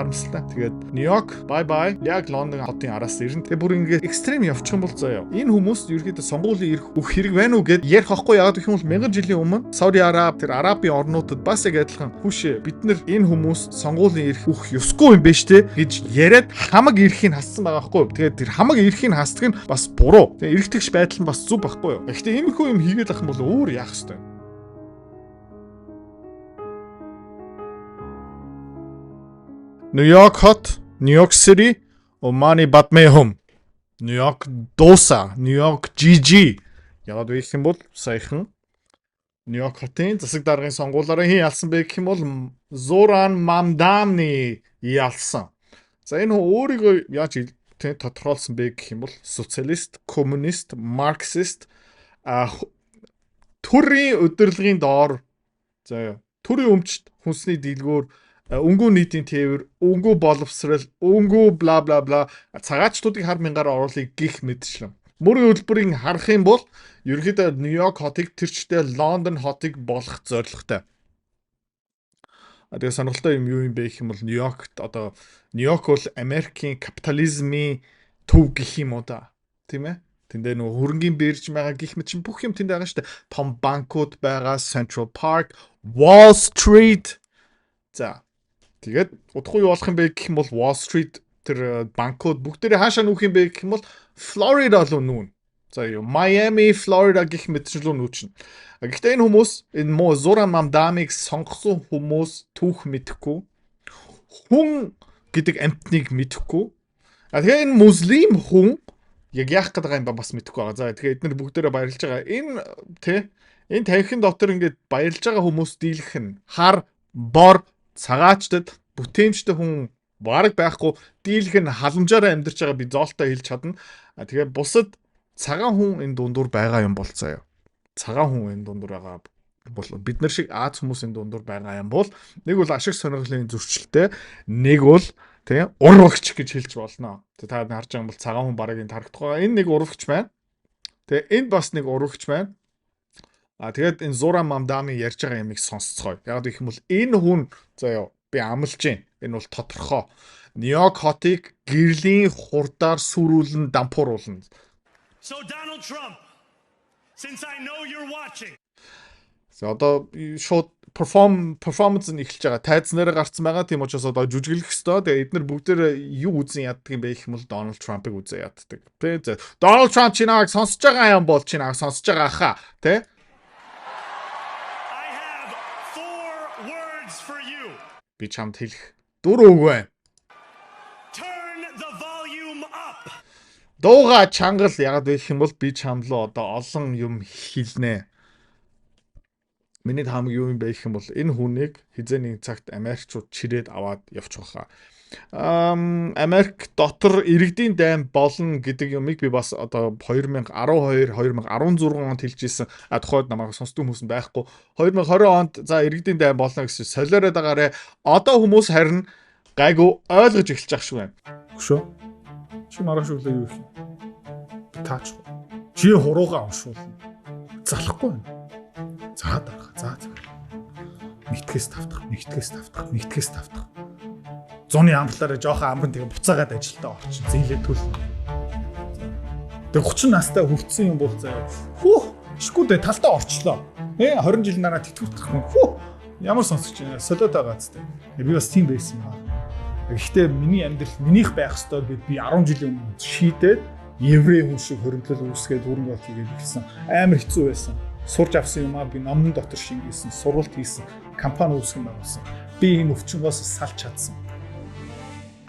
харамсалтай. Тэгээд Нью-Йорк bye bye. Яг Лондон хотын араас ирэн. Тэгээд бүр ингээд экстрим явчих юм бол заяа. Энэ хүмүүс ерөөдөө сонгуулийн ирэх бүх хэрэг байна уу гэд ярих байхгүй. Яагаад гэх юм бол 1000 жилийн өмнө Сауди Араб тэр Арабын орнуудад бас яг адилхан хүүшээ бид нар энэ хүмүүс сонгуулийн ирэх бүх ёсгүй юм биш үү гэж яриад хамаг ирэхийг хассан байгаа байхгүй. Тэгээд тэр хамаг ирэхийг хасдаг нь бас буруу. Тэгээд ирэх тэгш байдал нь бас зүв байхгүй юу. Гэхдээ иймэрхүү юм хийгээд ах юм бол өөр яах ёстой. Нью-Йорк хот, Нью-Йорк City, Омани Батмехом. Нью-Йорк Доса, Нью-Йорк GG. Яагаад вэ гэх юм бол саяхан Нью-Йорк хотын засаг даргын сонгуулиараа хэн ялсан бэ гэх юм бол Зоран Мамдамни ялсан. За энэ өөрийгөө яаж тодорхойлсон бэ гэх юм бол социалист, коммунист, марксист төрийн удирдлагын доор за төрийн өмчт хүнсний дийлгөөр өнгөө нийтийн тээвэр, өнгөө боловсрал, өнгөө бла бла бла цагаачдуудыг хар мянгаар оруулах гих мэтчлэн. Мөрийн хөтөлбөрийн харах юм бол ерөнхийдөө Нью-Йорк хотыг тэрчтэй Лондон хотыг болох зорилготой. Тэгээ сонирхолтой юм бэ гэх юм бол Нью-Йоркт одоо Нью-Йорк бол Америкийн капитализмын төв гэх юм уу та. Тийм ээ? Тэндээ нөгөө хөрөнгөний бирж байгаа гих мэт чинь бүх юм тэнд байгаа шүү дээ. Том банкуд байгаа, Central Park, Wall Street. За тэгээд удахгүй юу болох юм бэ гэх юм бол Wall Street тэр банкуд бүгдээрээ хаашаа нүүх юм бэ гэх юм бол Флорида руу нүүн. За юу Miami, Florida гэх мэт рүү нүүчнэ. Гэхдээ энэ хүмүүс энэ Зоран Мамдамиг сонгосон хүмүүс түүх мэдэхгүй. Хүн гэдэг амьтныг мэдэхгүй. Тэгэхээр энэ муслим хүн яг яах гэдэг юм ба бас мэдэхгүй байгаа. За тэгэхээр эдгээр бүгдээрээ баярлж байгаа. Энэ танхим дотор ингээд баярлж байгаа хүмүүс дийлэх нь хар, бор, цагаачтад бүтээмжтэй хүн бараг байхгүй дийлэх нь халамжаараа амьдарч байгаа би зоолтой хэлж чадна. Тэгээ бусад цагаан хүн энэ дундуур байгаа юм бол заяа. Цагаан хүн энэ дундуур байгаа бол бид нар шиг Аз хүмүүсийн дундуур байгаа юм бол нэг бол ашиг сонирхлын зөрчилтэй, нэг бол тийм урвагч гэж хэлж болно. Та харж байгаа юм бол цагаан хүн бараг энэ тарагдах байгаа. Энэ нэг урвагч байна. Тэгээ энэ бас нэг урвагч байна. Тэгээд энэ Зоран Мамдами ярьж байгаа юмыг сонсцгоё. Яг гэх юм бол энэ хүн заяа би амлаж байна. Энэ бол тодорхой. Нью-Йорк хотыг гэрлийн хурдаар сүрүүлэн дампууруулна. So Donald Trump, since I know you're watching. За одоо шууд performance нь эхэлж байгаа. Тайзнараа гарцсан байгаа. Тийм учраас одоо жүжиглэх ёстой. Тэгээ эдгээр бүгдээр юу үзэн яддаг юм бэ гэх юм бол Donald Trump-ыг үзэн яддаг. Тэ. Donald Trump чи нааг сонсож байгаа юм бол чи нааг сонсож байгаа хаа. Тэ. I have 4 words for you. Би чамд хэлэх 4 үг байна. Turn the volume up. Дууга чангал ягаад вэ гэх юм бол би чамлуу одоо олон юм хэлнэ. Миний хамаг юу юм бэ гэх юм бол энэ хүнийг хизээний цагт Америкчууд чирээд аваад явчих واخа. Америк дотор иргэдийн дайн болно гэдэг юмыг би бас одоо 2012 2016 онд хэлжсэн. Тухайд намайг сонсдог хүмүүс байхгүй. 2020 онд за иргэдийн дайн болно гэсэн солиороод байгаарэ. Одоо хүмүүс харин гайгүй ойлгож эхэлж байгаа шүү байна. Хөшөө. Чи маргааш өглөө юу хийх вэ? Таач. Чи хуруугаа уншуулна. Залахгүй байна. За дарах. За. Нэгтгэс тавтах. Зуны амтлаараа жоохон амрын тэгээ буцаагаад ажилдаа орчин. Зээлээ төлнө. Тэгээ 30 настай хүрсэн юм бол заяа. Хүү, шгүүдээ талтаа орчлоо. 20 жил нараа тэтгэвдэх хүн. Хүү, ямар сонсогч байна. Солиод байгаа зү. Би бас тийм байсан юм аа. Гэхдээ миний амьдрал минийх байх ёстой гэд би 10 жилийн өмнө шийдээд еврей хүн шиг хөрөнгөлөл үүсгээд хөрөнгө оруулах гэж хэлсэн. Амар хэцүү байсан. Сурж авсан юм аа би номон дотор шингээсэн, сургалт хийсэн, компани үүсгэн байгуулсан. Би энэ өвчнгөөс салж чадсан.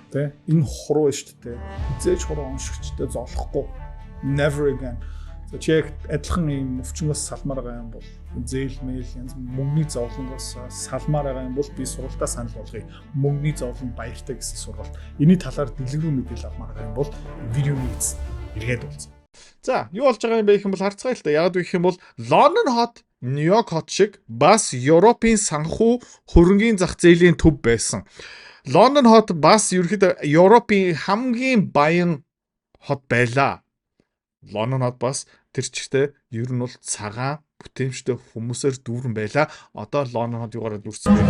Тэ энэ хуруу шүү дээ. Хизээж хуруу уншигчтай золохгүй. Never again. Чек адилхан юм өвчнгөөс салмаар байгаа юм бол зээл мэйл янз мөнгөний зовлонгоос салмаар байгаа юм бол би сургалтаа санал болгоё. Мөнгөний зовлон баяртай гэсэн сургалт. Энийн талаар дэлгэрүү мэдээлэл авмаар байгаа юм бол видео нэгс иргэд болсон. За, юу болж байгаа юм бэ гэх юм бол харцгаая л та. Яг гэх юм бол Лондон хот, Нью-Йорк хот шиг бас Европын санхүү хөрөнгийн зах зээлийн төв байсан. Лондон хот бас ерөөхдөө Европын хамгийн баян хот байлаа. Лондон хот бас тэр чигтээ ер нь бол цагаан бүтээмжтэй хүмүүсээр дүүрэн байлаа. Одоо Лондон хот юугаараа дүүрсэн бэ?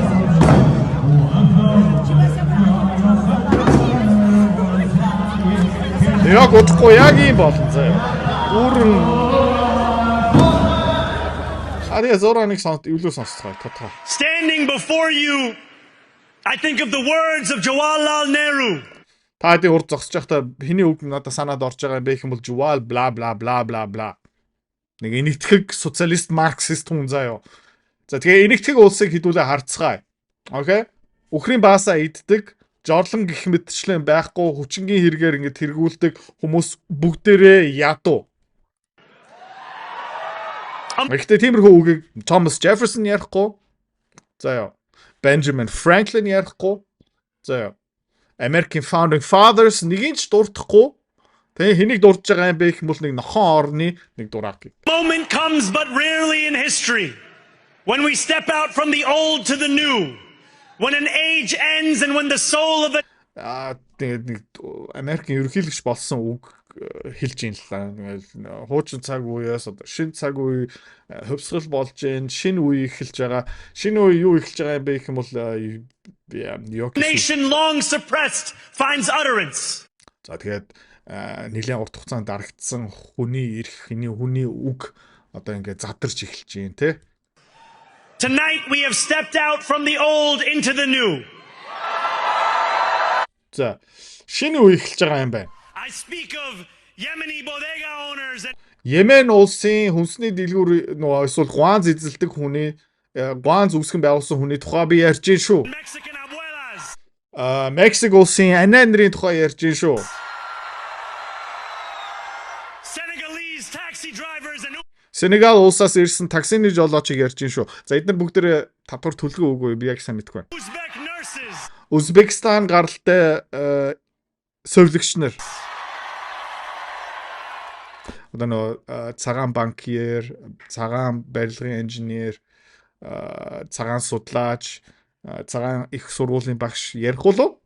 Яг удахгүй яг ийм болно заяа. Бүрэн Ария зураг сонт ивлүү сонсцгоо татгаа. Standing before you, I think of the words of Jawaharlal Nehru. Та хэдийн урд зогсож байхдаа хэний үг надад санаад орж байгаа юм бэ гэх юм бол Жувал бла бла бла бла бла. Нэг энэтхэг социалист марксист хүн заяа. За тэгээ энэтхэг улсыг хэдүүлээ харцгаая. Окей? Үхрийн баасаа иддэг, жорлон гих мэтчлэн байхгүй хүчингийн хэрэгээр ингэ тэргүүлдэг хүмүүс бүгдээрээ ядуу. Гэхдээ тиймэрхүү үгийг Thomas Jefferson ярихгүй. Заяа. Benjamin Franklin ярихгүй. Заяа. American Founding Fathers нэгийг ч дуртахгүй. Тэгээ хэнийг дурдж байгаа юм бэ гэх юм бол нэг нохон орны нэг дураг. Moment comes but rarely in history when we step out from the old to the new. When an age ends and when the soul of a тэгээд нэг Америкийн ерөнхийлөгч болсон үг хэлж ийн л та. Хуучин цаг үеэс одоо шинэ цаг үе хөвсгөл болж ийн, шинэ үе эхэлж байгаа. Шинэ үе юу эхэлж байгаа юм бэ гэх юм бол nation long suppressed finds utterance. За тэгээд нэлээд урт хугацаанд дарагдсан хүний эрх, хүний үг одоо ингээд задарч эхэлж ийн те. Tonight we have stepped out from the old into the new. За шинэ үе эхэлж байгаа юм байна. I speak of Yemeni bodega owners and Йемен улсын хүнсний дэлгүүр нөгөө эсвэл гуанз эзэлдэг хүний гуанз үүсгэн байгуулсан хүний тухай би ярьж гин шүү. Mexican abuelas. Мексик улсын анаа нарын тухай ярьж гин шүү. Senegalese taxi drivers and Сенегал улсаас ирсэн таксины жолоочийг ярьж гин шүү. За эдгээр бүгдээ татвар төлгөө үгүй би яг сайн мэдгүй байна. Uzbek nurses. Узбекистан гаралтай совилогч нар. Одоо нөгөө цагаан банкир, цагаан барилгын инженер, цагаан судлаач, цагаан их сургуулийн багш ярих уу?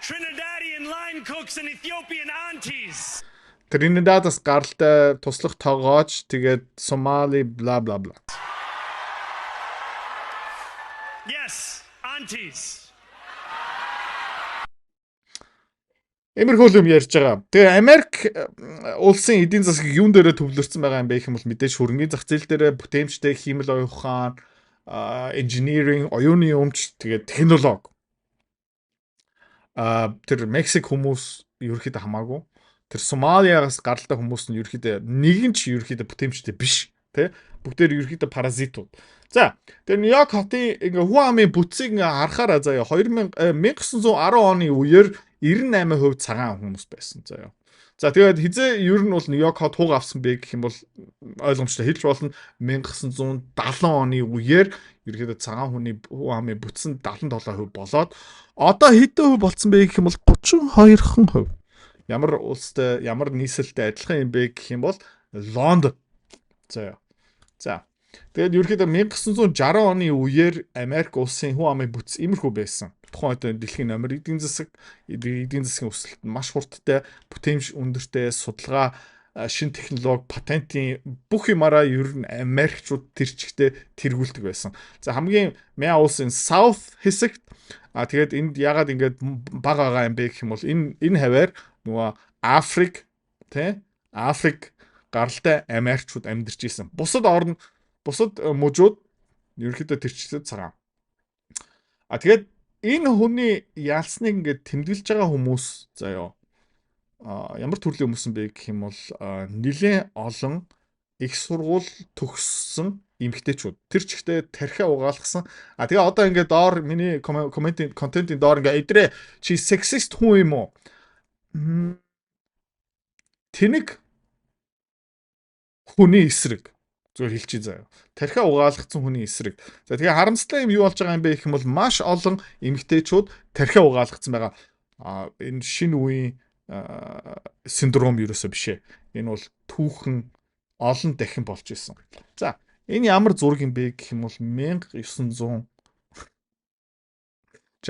Trinidadian line cooks and Ethiopian aunties. Тринидадаас гаралтай туслах тоогооч, тэгээд Сомали бла бла бла. Yes, aunties. Эмэрхүүл юм ярьж байгаа. Тэгээ Америк улсын эдийн засгийг юун дээрээ төвлөрсөн байгаа юм бэ гэх юм бол мэдээж хөрөнгөний зах зээл дээрээ бүтээмжтэй хиймэл оюун ухаан, engineering, оюуны өмч, тэгээ технологи. Тэр Мексик хүмүүс ерөөхдөө хамаагүй. Тэр Сомалиагаас гаралтай хүмүүс нь ерөөхдөө нэгэн ч ерөөхдөө бүтээмжтэй биш, тэ? Бүгдээр ерөөхдөө паразитууд. За, тэр Нью-Йорк хотын ингээ Хуамын бүтцийг ингээ харахаараа заяа 1910 оны үеэр 98% цагаан хүмүүс байсан заяа. За тэгээд хизээ ер нь бол Нью-Йорк хот хуг авсан бэ гэх юм бол ойлгомжтой хэлж болно 1970 оны үеэр ерөөхдөө цагаан хүний Хуамын бүтц нь 77% болоод одоо хэдэн хувь болцсон бэ гэх юм бол 32%. Ямар улстай ямар нийслэлтэй адилхан юм бэ гэх юм бол Лондон. Заяа. За. Тэгээд ерөөхдөө 1960 оны үеэр Америк улсын Хуамын бүтц иймэрхүү байсан. Тухайн үед дэлхийн номер эдийн засгийн өсөлт маш хурдтай, бүтээмж өндөртэй, судалгаа, шин технологи, патентын бүх юмараа ер нь Америкчууд тэр чигтээ тэргүүлдэг байсан. За хамгийн мяа улсын South хэсэгт тэгээд энд ягаад ингэж бага байгаа юм бэ гэх юм бол энэ хаваар нөгөө Африк Африк гаралтай Америкчууд амьдарч ирсэн. Бусад мужууд ерөөхдөө тэрчтэй цагаан. Тэгээд энэ хүний ялсныг ингээд тэмдэглэж байгаа хүмүүс заяа ямар төрлийн хүмүүс юм бэ гэх юм бол нэлээд олон их сургууль төгссөн эмэгтэйчүүд. Тэр чигтээ тархиа угаалгасан. Тэгээ одоо ингээд доор миний контентын доор ингээд эдрээ чи сексист хүн юм уу? Тэнэг хүний эсрэг зүгээр хэлчихье заяа. Тархиа угаалгацсан хүний эсрэг. За тэгээ харамсалтай юм юу болж байгаа юм бэ гэх юм бол маш олон эмэгтэйчүүд тархиа угаалгацсан байгаа. Энэ шинэ үеийн синдром ерөөсөө биш ээ. Энэ бол түүхэн олон дахин болж исэн. За энэ ямар зураг юм бэ гэх юм бол 1960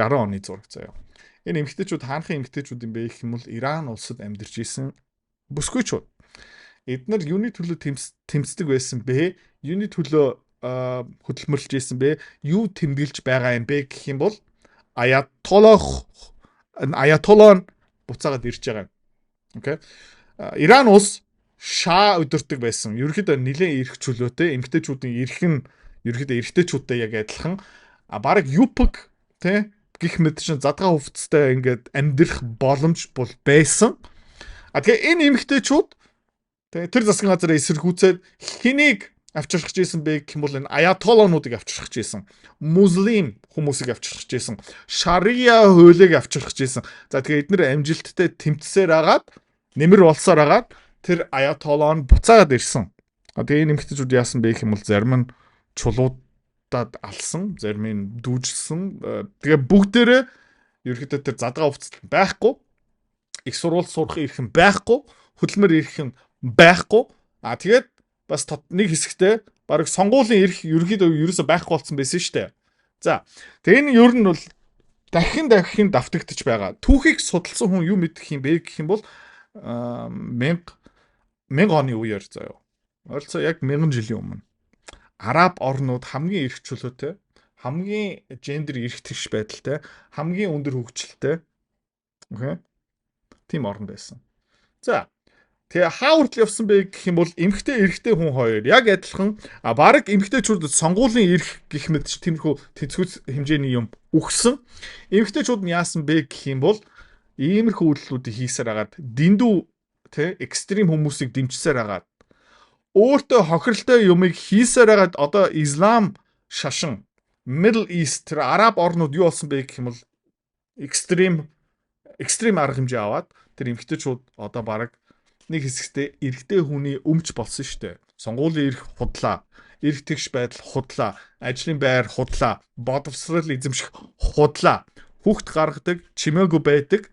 оны зураг заяа. Энэ эмэгтэйчүүд хаанхын эмэгтэйчүүд юм бэ гэх юм бол Иран улсад амьдарч исэн бүсгүйчүүд. Эднэр юуны төлөө тэмцдэг байсан бэ? Юуны төлөө хөдөлмөрлж исэн бэ? Юу тэмдэглэж байгаа юм бэ гэх юм бол Аятолла буцаагаад ирж байгаа юм. Окей. Иран улс шаа өдөртөг байсан. Ерөнхийдөө нэлээд эрх чөлөөтэй эмэгтэйчүүдийн эрх нь ерөнхийдөө эрэгтэйчүүдтэй яг адилхан. Бараг юпг тэ гих мэт чинь задгаа хувцастай ингээд амьдрах боломж бол байсан. Тэгээ энэ эмэгтэйчүүд тэр засгийн газар эсэргүүцээд хэнийг авчрах гэсэн бэ гэх юм бол энэ аятоллонуудыг авчрах гэсэн. Муслим хүмүүсийг авчрах гэсэн. Шария хуулийг авчрах гэсэн. За тэгээ эдгээр амжилттай тэмцсээр агаад нэмэр болсоор агаад тэр аятоллон буцаад ирсэн. Тэгээ энэ эмэгтэйчүүд яасан бэ гэх юм бол зарим нь чулуудад алсан, зарим нь дүүжилсэн. Тэгээ бүгдээрээ ерөөхдөө тэр задгаа хувцас байхгүй. Их сурвалж сурах эрх нь байхгүй. Хөдөлмөр эрх нь байхгүй. Тэгээд бас нэг хэсэгтээ баг сонгуулийн эрх ерөөхдөө ерөөсө байхгүй болсон байсан шүү дээ. За тэгээ энэ ер нь бол дахин давтагдчих байгаа. Түүхийг судалсан хүн юу мэдэх юм бэ гэх юм бол 1000 оны үеэр заяа. Ойролцоо яг 1000 жилийн өмнө араб орнууд хамгийн эрх чөлөөтэй, хамгийн гендер эрх тэгш байдалтай, хамгийн өндөр хөгжилтэй. Окей. Тим орн байсан. За тэгээ хааварт явсан бэ гэх юм бол эмэгтэй эрэгтэй хүн хоёр яг адилхан баг эмэгтэйчүүд сонгуулийн эрх гэх мэт тиймэрхүү тэнцвүүц хэмжээний юм өгсөн. Эмэгтэйчүүд нь яасан бэ гэх юм бол иймэрхүү үйлдэлүүдийг хийсээр агаад дэндүү тэ экстрим хүмүүсийг дэмжсээр агаад өөртөө хохирлтой юмыг хийсээр агаад одоо ислам шашин Middle East тэр араб орнууд юу болсон бэ гэх юм бол экстрим арга хэмжээ аваад тэр эмэгтэйчүүд одоо баг нэг хэсэгтээ эрэгтэй хүний өмч болсон шүү дээ. Сонгуулийн эрх худлаа, эрх тэгш байдал худлаа, ажлын байр худлаа, бодовсрал эзэмших худлаа, хүүхд гаргадаг, чимээгүй байдаг.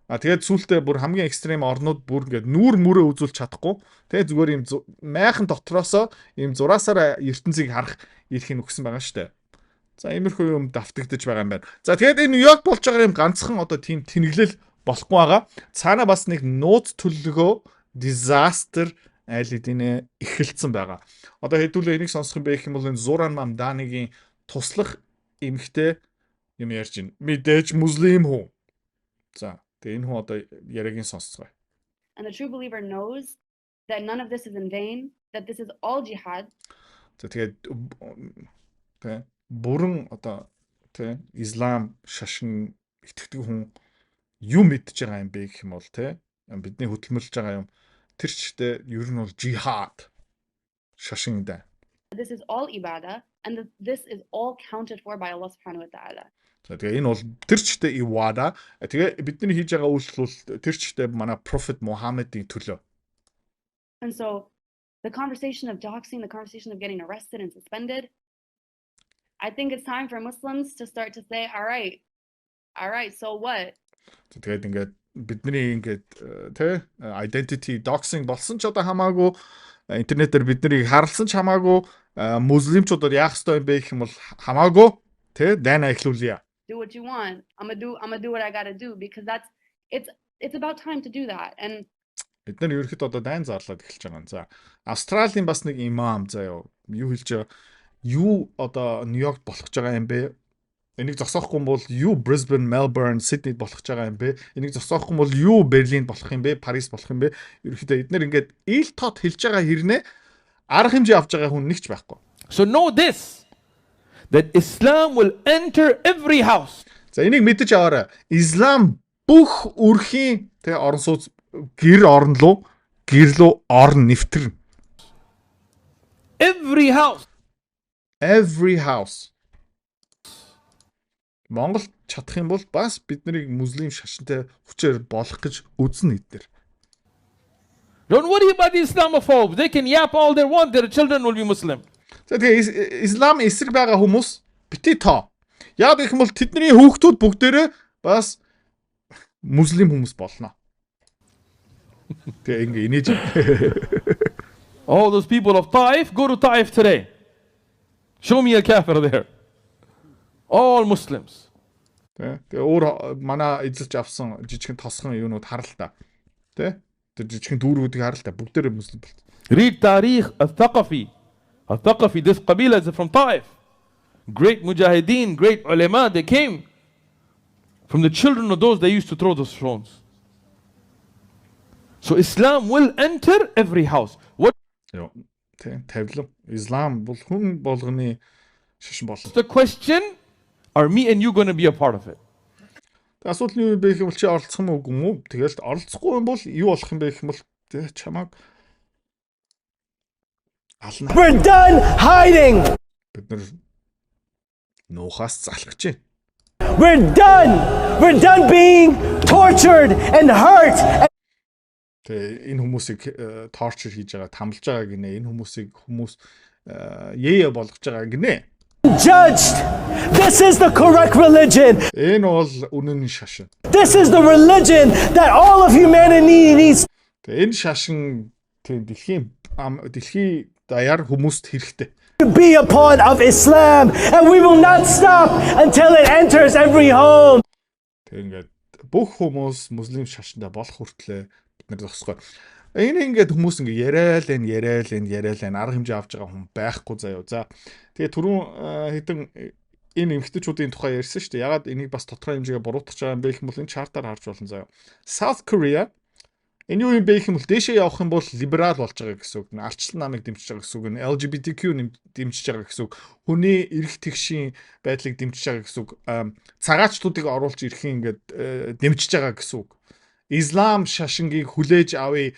Тэгээд сүүлдээ бүр хамгийн экстрем орнууд бүр ингээд нүүр мөрөө үзүүлж чадахгүй. Тэгээд зүгээр юм майхан дотроосоо юм зураасаар ертөнцийг харах эрхийг өгсөн байгаа шүү дээ. За иймэрхүү юм давтагдаж байгаа юм байна. За тэгээд энэ Нью-Йорк болж байгаа юм ганцхан одоо тийм тэнэглэл болохгүй байгаа. Цаана бас нэг нууц төлөвлөгөө disaster айл эдинэ эхэлсэн байгаа. Одоо хэдүүлээ энийг сонсох юм бэ гэх юм бол энэ Зуран Мамданыгийн туслах эмэгтэй юм ярьж байна. Мэдээж муслим хүн. За тэгээ энэ хүн одоо яриагийн сонсцгоо. And the true believer knows that none of this is in vain, that this is all jihad. За тэгээд бүрэн одоо ислам шашин итгэдэг хүн юу мэдж байгаа юм бэ гэх юм бол бидний хөдөлмөрлж байгаа юм тэр чигтээ ер нь бол jihad шашин даа. This is all ibadah and this is all counted for by Allah subhanahu wa ta'ala. Тэгээ энэ бол тэр чигтээ ивада. Тэгээ бидний хийж байгаа үйлдэл бол тэр чигтээ манай Prophet Muhammad-ийн төлөө. And so the conversation of doxing, the conversation of getting arrested and suspended, I think it's time for Muslims to start to say, all right, so what? Тэгээд ингээд бидний ингээд identity doxing болсон ч одоо хамаагүй интернетээр биднийг харалсан ч хамаагүй муслимчуудад яах ёстой юм бэ гэх юм бол хамаагүй дайна эхлүүлье. Do what you want. I'm gonna do what I gotta do because it's about time to do that. And бид нар ерөөхдөө одоо дайн зарлаад эхэлж байгаа юм. За Австралийн бас нэг имам заяа юу хэлж байгаа юу одоо Нью-Йоркт болох гэж байгаа юм бэ? Энийг зогсоохгүй бол юу Brisbane, Melbourne, Sydney болох гэж байгаа юм бэ? Энийг зогсоохгүй бол юу Берлин болох юм бэ? Парис болох юм бэ? Ерөөхдөө эдгээр ингээд ил тод хэлж байгаа хэрнээ арга хэмжээ авч байгаа хүн нэгч байхгүй. So know this, that Islam will enter every house. За энийг мэдэж аваарай. Ислам бүх өрхийн орон сууц гэр орн руу орн нэвтэрнэ. Every house. Монгол чадах юм бол бас биднийг муслим шашинтай хүчээр болох гэж үзнэ эдгээр. Don't worry about the Islamophobes. They can yap all they want. Their children will be Muslim. За тэгээ ислам эсрэг байгаа хүмүүс бити тоо. Яг гэх юм бол тэдний хүүхдүүд бүгдээрээ бас муслим хүмүүс болно. Тэгээ ингэ инээж. All those people of Taif, go to Taif today. Show me a kafir there. All Muslims. Тэгээ өөр манай эзэлж авсан жижигэн тосхон юунууд харалтаа. Тэр жижигэн дүүрүүдийг харалтаа бүгдээрээ муслим бол. Read Tarikh al-Thaqafi. Al-Thaqafi, this qabila is from Taif. Great mujahideen, great ulama, they came from the children of those they used to throw those stones. So Islam will enter every house. What's Ёо. Тэ тавилан. Ислам бол хүн болгоны шашин болно. the question? Are me and you going to be a part of it? Тэг асуудал нь юу юм бэ гэх юм бол чи оролцох юм уу үгүй юм уу? Тэгэл оролцохгүй юм бол юу болох юм бэ гэх юм бол тэ чамаг ална. We're done hiding. Бид нар нуухаас залах гэж байна. We're done. We're done being tortured and hurt. Тэ энэ хүмүүсийг торчер хийж байгаа, тамлж байгаа гинэ. Энэ хүмүүсийг хүмүүс яа болгож байгаа гинэ. Judged. This is the correct religion. Энэ бол үнэн шашин. This is the religion that all of humanity needs Тэ энэ шашин тийм дэлхийн даяар хүмүүст хэрэгтэй. to be a part of Islam, and we will not stop until it enters every home. Тэг ингээд бүх хүмүүс муслим шашиндаа болох хүртлээр бид нар зогсгоо. Энэ ингээд хүмүүс ингээд яриад арга хэмжээ авч байгаа хүн байхгүй заяа. За тэгээ түрүүн хэдэн энэ эмэгтэйчүүдийн тухай ярьсан шүү дээ. Ягаад энийг бас тодорхой хэмжээгээр буруутгах байгаа юм бэ гэх юм бол энэ чартаар харж болно заяа. South Korea энэ юу юм бэ гэх юм бол дээшээ явах юм бол либерал болж байгаа гэсэн үг. Алчлан намыг дэмжиж байгаа гэсэн үг. LGBTQ дэмжиж байгаа гэсэн үг. Хүний эрх тэгшийн байдлыг дэмжиж байгаа гэсэн үг. Цагаачтуудыг оруулж ирэхин ингээд дэмжиж байгаа гэсэн үг. Ислам шашингийг хүлээж авъя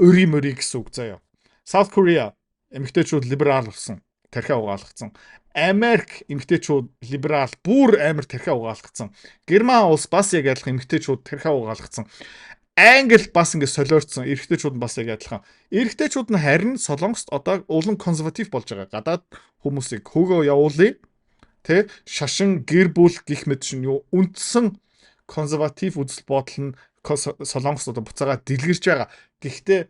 өрий мөрий гэсэн үг заяа. South Korea эмэгтэйчүүд либерал болсон. Тархиа угаалгацсан. Америк эмэгтэйчүүд либерал бүр амар тархиа угаалгацсан. Герман улс бас яг адилхан эмэгтэйчүүд тархиа угаалгацсан. Англи бас ингэ солиорцсон. Эрэгтэйчүүд нь бас яг адилхан. Эрэгтэйчүүд нь харин Солонгост одоо улан консерватив болж байгаа. Гадаад хүмүүсийг хөөгөө явуулъя. Тэ шашин гэр бүл гих мэт шин юу үндсэн консерватив үзэл бодол нь Солонгост одоо буцаага дэлгэрч байгаа. Гэхдээ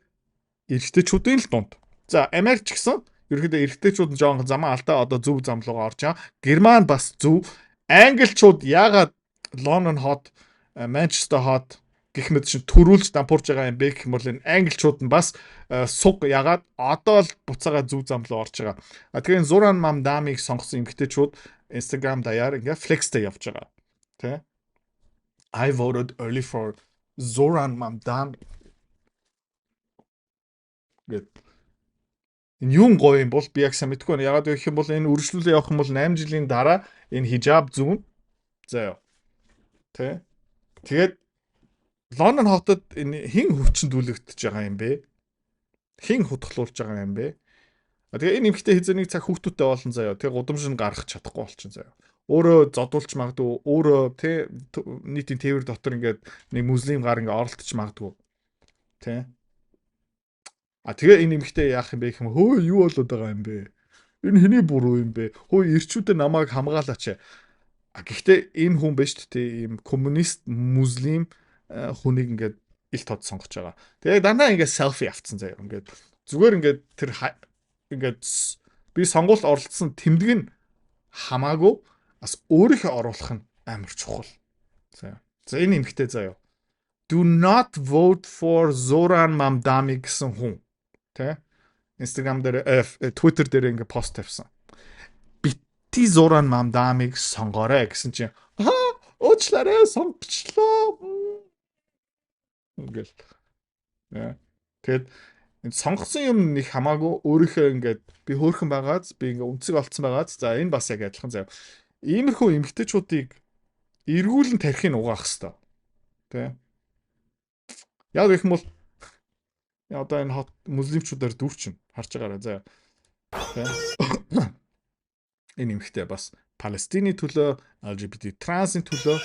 эрэгтэйчүүдийн л дунд. За Америк ч гэсэн ерөөдөө эрэгтэйчүүд нь жоон замаа алдаа одоо зөв зам руугаа орж байгаа. Герман бас зөв. Англичууд яагаад London hot, Manchester hot гэх мэт чинь төрүүлж дампуурж байгаа юм бэ гэх юм бол энэ англичууд нь бас суг ягаад одоо л буцаага зүв зам руу орж байгаа. Тэгэхээр Zoran Mamdamig сонгосон эмэгтэйчүүд Instagram даяар ингээ flexтэй явж байгаа. Тэ? I voted early for Zoran Mamdamig. Гэт. Энэ юм гоё юм бол би яг сайн мэдэхгүй байна. Ягаад гэх юм бол энэ үргэлжлүүлээ явах юм бол 8 жилийн дараа энэ хижаб зүүн заяа. Тэ? Тэгээд Лондон хотод энэ хэн хүчндүүлэгдэж байгаа юм бэ? Хэн хутгалуулж байгаа юм бэ? Тэгээ энэ эмэгтэй хизээний цаг хүүхдүүдтэй болон заяа. Тэгээ гудамж нь гаргах чадахгүй болчихно заяа. Өөрөө зодуулж магадгүй, өөрөө тэ нийтийн тээвэр дотор ингээд нэг муслим гар ингээд оролтож магадгүй. Тэ? Тэгээ энэ эмэгтэй яах юм бэ гэх юм хөө юу болоод байгаа юм бэ? Энэ хэний буруу юм бэ? Хөө ирчүүдээ намайг хамгаалаач. Гэхдээ энэ хүн биш үү? Ийм коммунист муслим хүнийг ингээд ил тод сонгож байгаа. Тэгээ дандаа ингээд селфи авцсан заяа. Ингээд зүгээр ингээд тэр ингээд би сонгуульд оролцсон тэмдэг нь хамаагүй бас өөрийнхөө оруулах нь амар чухал. За энэ эмэгтэй заяа. Do not vote for Zoran Mamdamig гэсэн хүн. Тэ? Instagram дээр Twitter дээр ингээд пост тавьсан. Бити Zoran Mamdamig сонгоорой гэсэн чинь уучлаарай сонгочлоо. Ингээл. Тэгэд энэ сонгосон юм нэг хамаагүй өөрийнхөө ингээд би хөөрхөн байгааз би ингээд үнцэг олцсон байгааз за энэ бас яг адилхан заяа. Иймэрхүү эмгтээчүүдийг эргүүлэн тархийг угаах хэвээр. Тэ. Яг гэх юм бол одоо энэ хот муслимчуудаар дүүрчин харж байгаарай заяа. Тэ. Энэ эмгтээ бас Палестины төлөө, LGBT трансын төлөө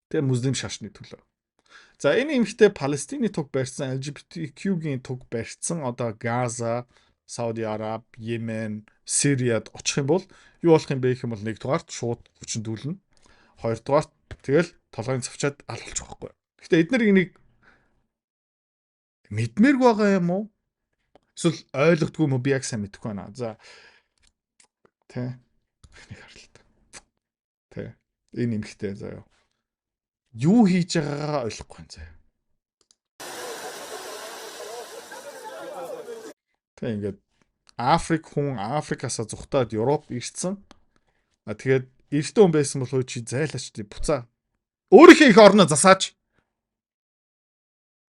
тэгээ муслим шашны төлөө. За энэ эмэгтэй Палестины туг барьсан LGBTQ-гийн туг барьсан одоо Газа, Сауди Араб, Йемен, Сириад очих юм бол юу болох юм бэ гэх юм бол нэгдүгээрт шууд хүчндүүлнэ. Хоёрдугаарт тэгэл толгойн цавчаад алуулчих واخгүй. Гэхдээ эдгээр энийг мэдмээрг байгаа юм уу? Эсвэл ойлгохдгүй юм уу? Би яг сайн мэдэхгүй байна. За тэ нэг харалтаа. Тэ энэ эмэгтэй заяа. Юу хийж байгаагаа ойлгохгүй юм заяа. Тэг ингээд Африкасаа зүхтаад Европ ирсэн. Тэгээд эртний хүн байсан бол чи зайлаач тий буцаа. Өөрийнхөө их орноо засаач.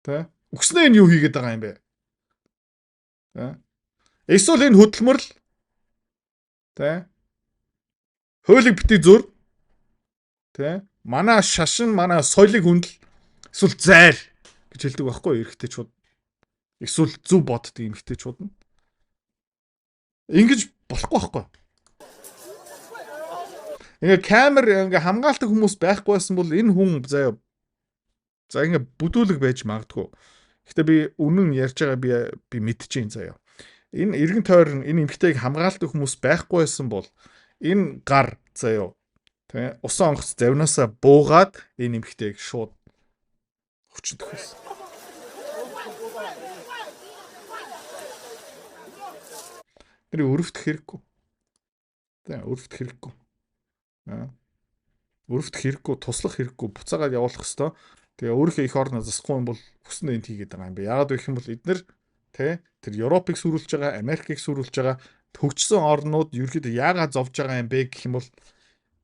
Тэ? Үгснээ энэ юу хийгээд байгаа юм бэ? Тэ? Эсвэл энэ хөдөлмөрл тэ? Хуулийг битгий зур. Тэ? Манай шашин, манай соёлыг хүндэл эсвэл зайр гэж хэлдэг байхгүй эрэгтэйчүүд. Эсвэл зөв боддог эмэгтэйчүүд нь. Ингэж болохгүй байхгүй. Ингээ камер ингээ хамгаалдаг хүмүүс байхгүй байсан бол энэ хүн заяа. За ингээ бүдүүлэг байж магадгүй. Гэхдээ би үнэн ярьж байгаа би мэдчихээн заяа. Энэ эргэн тойрон энэ эмэгтэйг хамгаалдаг хүмүүс байхгүй байсан бол энэ гар заяа. Тэ усан онгоц завнаасаа буугаад энэ эмэгтэйг шууд хүчндэх байсан. Тэр өрөвдөх хэрэггүй. Тэ өрөвдөх хэрэггүй. Өрөвдөх хэрэггүй, туслах хэрэггүй, буцаагаад явуулах хэвээр. Тэгээ өөрийнхөө их орноо засахгүй юм бол хүснэ энд хийгээд байгаа юм бэ. Яагаад гэх юм бол эдгээр тэр Европыг сүрүүлж байгаа, Америкийг сүрүүлж байгаа төгжсөн орнууд ерөөдөө яагаад зовж байгаа юм бэ гэх юм бол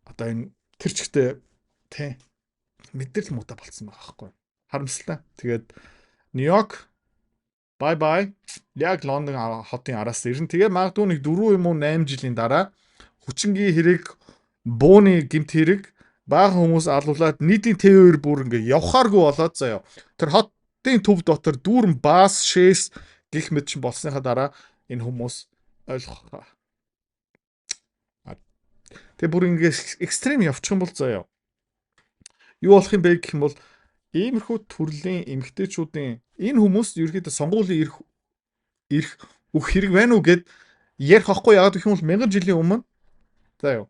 одоо энэ тэр чигтээ мэдрэл муутай болцсон байгаа байхгүй. Харамсалтай. Тэгээд Нью-Йорк бай бай. Яг Лондон хотын араас ирэн. Тэгээ магадгүй нэг 4 юм уу 8 жилийн дараа хүчингийн хэрэг, бууны гэмт хэрэг бага хүмүүс алуулаад нийтийн Т2 бүр ингээ явхааргүй болоод заяа. Тэр хотын төв дотор дүүрэн баас, шээс гих мэт чинь болсныхаа дараа энэ хүмүүс ойлгох. Тэгээ бүр ингээ экстрем явчих юм бол заяа. Юу болох юм бэ гэх юм бол иймэрхүү төрлийн эмгтээчүүдийн энэ хүмүүс ерөөдөө сонгуулийн ирэх бүх хэрэг байна уу гэд ярих байхгүй. Яагаад гэх юм бол 1000 жилийн өмнө заяа.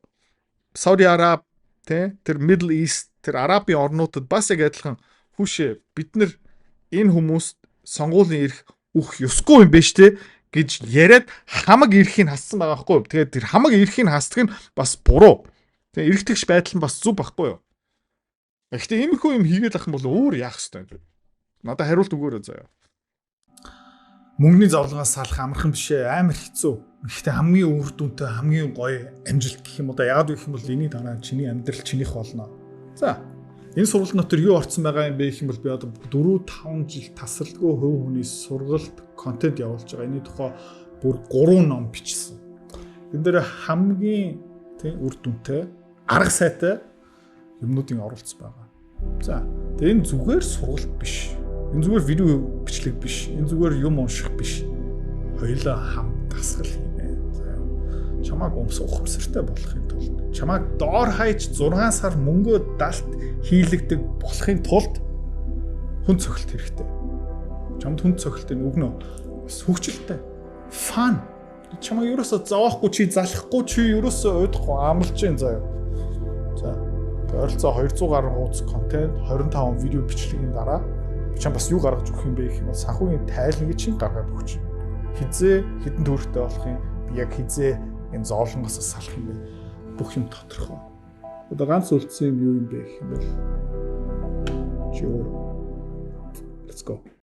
Сауди Араб тэр Middle East тэр Арабын орнуудад бас яг адилхан хүүшээ бид нар энэ хүмүүст сонгуулийн ирэх үх ёсгүй юм биш те гэж яриад хамаг ирэхийг хассан байгаа байхгүй. Тэгээд тэр хамаг ирэхийг хасдаг нь бас буруу. Тэгээд эргэтгэж байдал нь бас зүв байхгүй юу? Гэхдээ иймэрхүү юм хийгээд ах юм бол өөр яах ёстой юм бэ? Надад хариулт өгөөрэй заяа. Мөнгөний зовлонгоос салах амархан биш ээ, амар хэцүү. Гэхдээ хамгийн үр дүнтэй, хамгийн гоё амжилт гэх юм уу да. Яагаад гэх юм бол эний дараа чиний амьдрал чинийх болно. За, энэ сургалт дотор юу орцсон байгаа юм бэ гэх юм бол би одоо 4-5 жил тасралтгүй хувь хүний сургалт контент явуулж байгаа. Энийн тухай бүр 3 ном бичсэн. Энэ дээр хамгийн үр дүнтэй, арга сайтай юмнуудын оролцсон байгаа. За, тэгээ энэ зүгээр сургалт биш. Энэ зүгээр видео бичлэг биш. Энэ зүгээр юм унших биш. Хоёулаа хамт дасгал хийнэ. Чамааг ухамсартай болохын тулд, чамааг доор хаяж 6 сар мөнгөө далд хийлэгдэг болохын тулд хүн цохилт хэрэгтэй. Чамд хүн цохилтын өгнө. Бас хөвгчлөлтэй. Фан. Чамаа ерөөсөө зовоохгүй чи залахгүй чи ерөөсөө уйдахгүй амлж जैन заяа. За. Ойролцоо 200 гаруй хуудас контент, 25 видео бичлэгийн дараа чам бас юу гаргаж өгөх юм бэ гэх юм бол санхүүгийн тайлныг чинь гаргаад өгч. Хизээ хідэн төвөртэй болох юм. Би яг хизээ энэ зоолонгоос салах юм бэ. Бүх юм тодорхой. Одоо ганц үлдсэн юм юу юм бэ гэх юм бол чи өөр. Let's go.